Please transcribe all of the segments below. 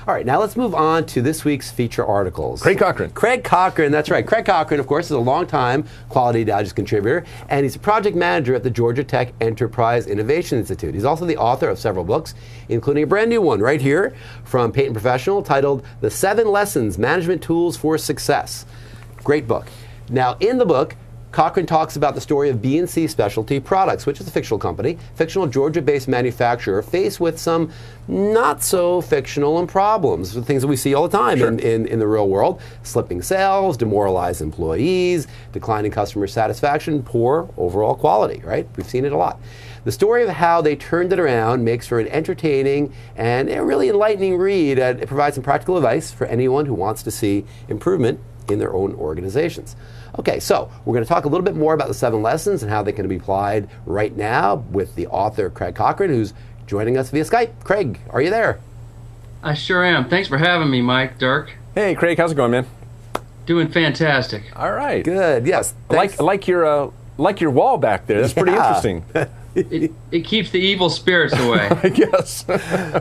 All right, now let's move on to this week's feature articles. Craig Cochran. Craig Cochran, that's right. Craig Cochran, of course, is a longtime Quality Digest contributor, and he's a project manager at the Georgia Tech Enterprise Innovation Institute. He's also the author of several books, including a brand new one right here from Peyton Professional titled The 7 Lessons Management Tools for Success. Great book. Now, in the book, Cochran talks about the story of B&C Specialty Products, which is a fictional company, fictional Georgia-based manufacturer faced with some not-so-fictional problems, things that we see all the time in the real world. Slipping sales, demoralized employees, declining customer satisfaction, poor overall quality, right? We've seen it a lot. The story of how they turned it around makes for an entertaining and a really enlightening read. It provides some practical advice for anyone who wants to see improvement in their own organizations. Okay, so we're going to talk a little bit more about the 7 lessons and how they can be applied right now with the author, Craig Cochran, who's joining us via Skype. Craig, are you there? I sure am. Thanks for having me, Mike, Dirk. Hey, Craig, how's it going, man? Doing fantastic. All right. Good, yes. Like your wall back there. That's pretty interesting. It keeps the evil spirits away. I guess.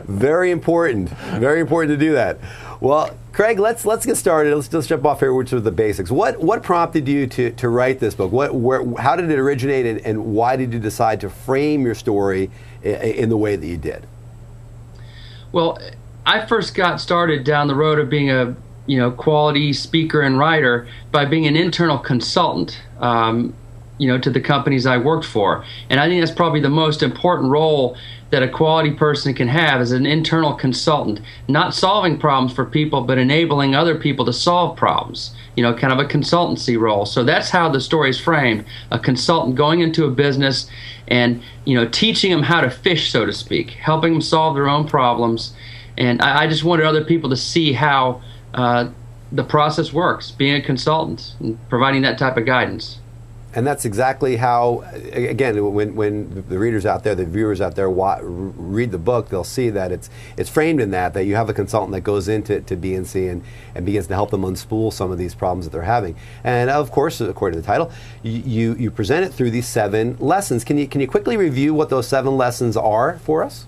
Very important. Very important to do that. Well, Craig, let's get started. Let's just jump off here, which are the basics. What prompted you to write this book? How did it originate, and why did you decide to frame your story in the way that you did? Well, I first got started down the road of being a quality speaker and writer by being an internal consultant. To the companies I worked for. And I think that's probably the most important role that a quality person can have as an internal consultant, not solving problems for people, but enabling other people to solve problems, kind of a consultancy role. So that's how the story is framed, a consultant going into a business and, teaching them how to fish, so to speak, helping them solve their own problems. And I just wanted other people to see how the process works, being a consultant and providing that type of guidance. And that's exactly how, again, when the readers out there, the viewers out there read the book, they'll see that it's framed in that you have a consultant that goes into B&C and begins to help them unspool some of these problems that they're having. And of course, according to the title, you present it through these 7 lessons. Can you quickly review what those 7 lessons are for us?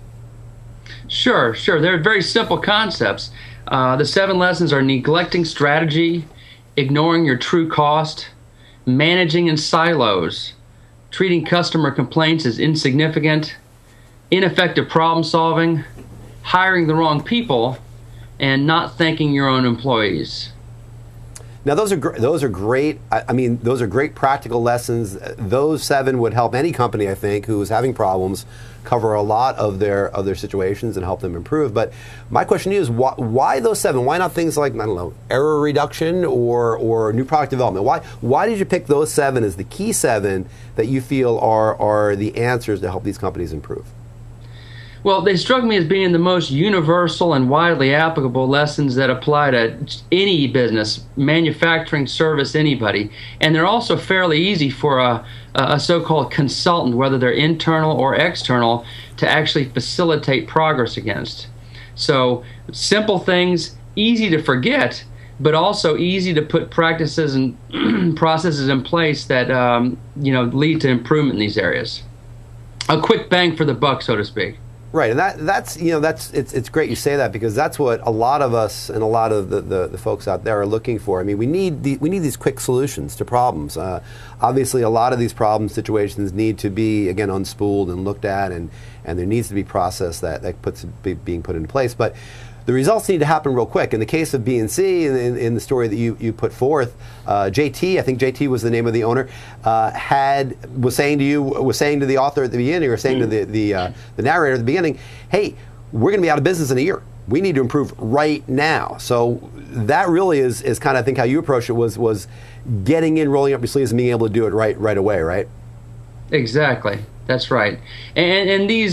Sure. They're very simple concepts. The 7 lessons are neglecting strategy, ignoring your true cost, managing in silos, treating customer complaints as insignificant, ineffective problem solving, hiring the wrong people, and not thanking your own employees. Now those are great. I mean, those are great practical lessons. Those 7 would help any company, I think, who is having problems cover a lot of their situations and help them improve. But my question to you is, why those 7? Why not things like, I don't know, error reduction or new product development? Why did you pick those 7 as the key 7 that you feel are the answers to help these companies improve? Well, they struck me as being the most universal and widely applicable lessons that apply to any business, manufacturing, service, anybody. And they're also fairly easy for a so-called consultant, whether they're internal or external, to actually facilitate progress against. So simple things, easy to forget, but also easy to put practices and processes in place that lead to improvement in these areas. A quick bang for the buck, so to speak. Right, and it's great you say that, because that's what a lot of us and a lot of the folks out there are looking for. I mean, we need these quick solutions to problems. Obviously, a lot of these problem situations need to be, again, unspooled and looked at, and there needs to be process that being put into place. But the results need to happen real quick. In the case of B&C, in the story that you put forth, JT, I think JT was the name of the owner, was saying to the author at the beginning, or saying to the narrator at the beginning, hey, we're going to be out of business in a year. We need to improve right now. So that really is kind of, I think, how you approached it, was getting in, rolling up your sleeves, and being able to do it right away, right? Exactly. That's right. And these